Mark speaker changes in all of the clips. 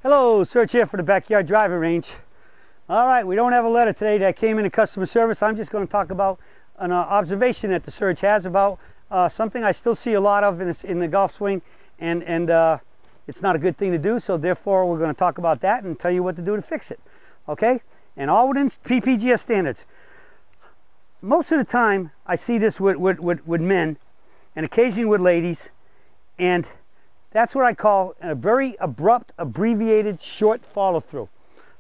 Speaker 1: Hello, Serge here for the Backyard Driving Range. All right, we don't have a letter today that came into customer service. I'm just going to talk about an observation that the Serge has about something I still see a lot of in the golf swing, and it's not a good thing to do, so therefore we're going to talk about that and tell you what to do to fix it. Okay? And all within PPGS standards. Most of the time I see this with men and occasionally with ladies, and that's what I call a very abrupt, abbreviated, short follow-through.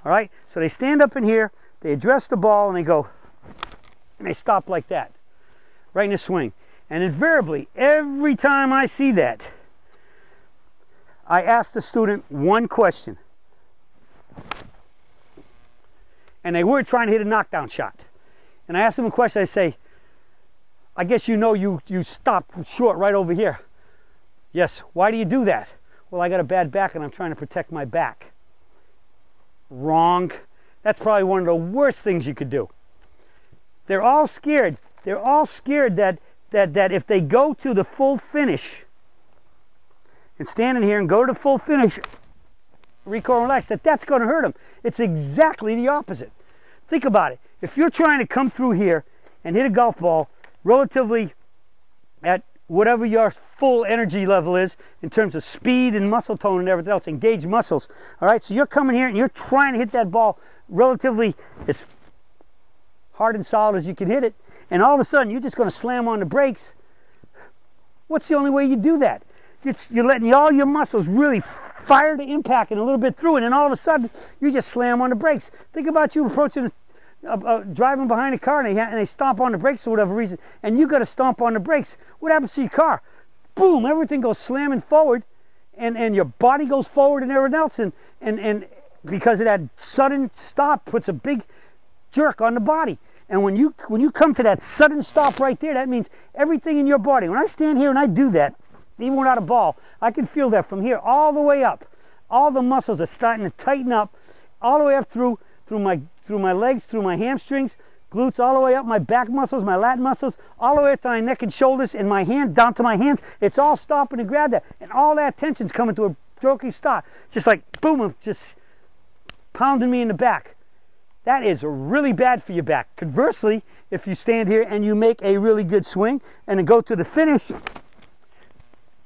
Speaker 1: All right? So they stand up in here, they address the ball, and they go, and they stop like that, right in the swing. And invariably, every time I see that, I ask the student one question. And they were trying to hit a knockdown shot. And I ask them a question, I say, I guess you know you stopped short right over here. Yes, why do you do that? Well, I got a bad back and I'm trying to protect my back. Wrong. That's probably one of the worst things you could do. They're all scared. They're all scared that if they go to the full finish and stand in here and go to the full finish, recoil and relax, that's going to hurt them. It's exactly the opposite. Think about it. If you're trying to come through here and hit a golf ball relatively at whatever your full energy level is in terms of speed and muscle tone and everything else, engaged muscles, all right? So you're coming here and you're trying to hit that ball relatively as hard and solid as you can hit it, and all of a sudden you're just going to slam on the brakes. What's the only way you do that? You're letting all your muscles really fire the impact and a little bit through it, and all of a sudden you just slam on the brakes. Think about you approaching driving behind a car and they stomp on the brakes for whatever reason, and you got to stomp on the brakes. What happens to your car? Boom, everything goes slamming forward, and your body goes forward and everything else, and because of that sudden stop puts a big jerk on the body. And when you come to that sudden stop right there, that means everything in your body. When I stand here and I do that, even without a ball, I can feel that from here all the way up. All the muscles are starting to tighten up all the way up through my legs, through my hamstrings, glutes, all the way up my back muscles, my lat muscles, all the way up to my neck and shoulders, and my hand down to my hands. It's all stopping to grab that, and all that tension's coming to a jerky stop, just like boom, just pounding me in the back. That is really bad for your back. Conversely, if you stand here and you make a really good swing and then go to the finish,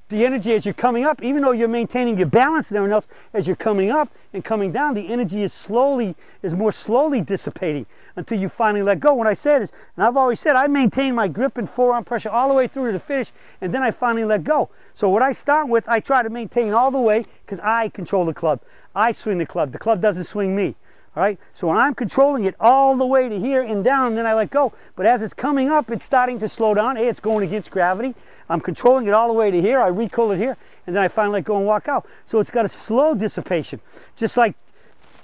Speaker 1: the energy as you're coming up, even though you're maintaining your balance and everything else, as you're coming up and coming down, the energy is more slowly dissipating until you finally let go. What I said is, and I've always said, I maintain my grip and forearm pressure all the way through to the finish, and then I finally let go. So what I start with, I try to maintain all the way, because I control the club. I swing the club doesn't swing me. All right, so when I'm controlling it all the way to here and down, then I let go. But as it's coming up, it's starting to slow down. Hey, it's going against gravity. I'm controlling it all the way to here. I recoil it here, and then I finally let go and walk out. So it's got a slow dissipation, just like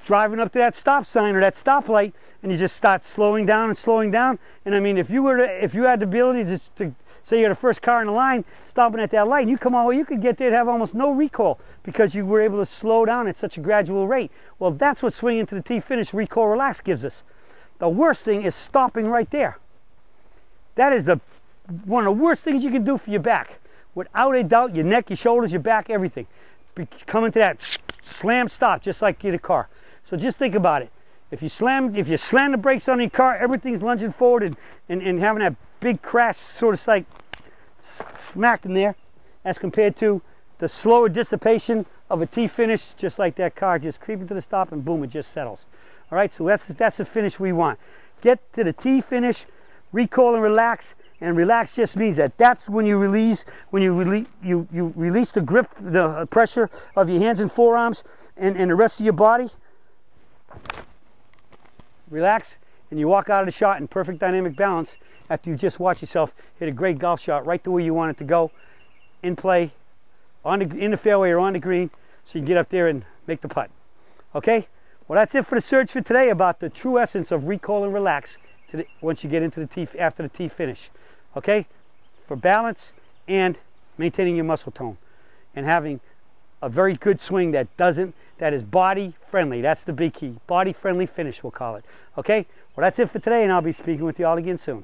Speaker 1: driving up to that stop sign or that stoplight, and you just start slowing down and slowing down. And I mean, if you had the ability to say you're the first car in the line, stopping at that light, and you come all the way, you could get there and have almost no recoil because you were able to slow down at such a gradual rate. Well, that's what swinging to the tee finish, recoil, relax gives us. The worst thing is stopping right there. That is one of the worst things you can do for your back. Without a doubt, your neck, your shoulders, your back, everything. Coming to that slam stop, just like in a car. So just think about it. If you slam the brakes on your car, everything's lunging forward and having that big crash, sort of like smack in there, as compared to the slower dissipation of a tee finish, just like that car, just creeping to the stop and boom, it just settles. All right, so that's the finish we want. Get to the tee finish, recoil and relax. And relax just means that's when you release the grip, the pressure of your hands and forearms and the rest of your body. Relax, and you walk out of the shot in perfect dynamic balance after you just watch yourself hit a great golf shot right the way you want it to go, in play, in the fairway or on the green, so you can get up there and make the putt. Okay? Well, that's it for the search for today about the true essence of recoil and relax once you get into the tee, after the tee finish. Okay? For balance and maintaining your muscle tone and having a very good swing that is body friendly. That's the big key. Body friendly finish, we'll call it. Okay? Well, that's it for today, and I'll be speaking with you all again soon.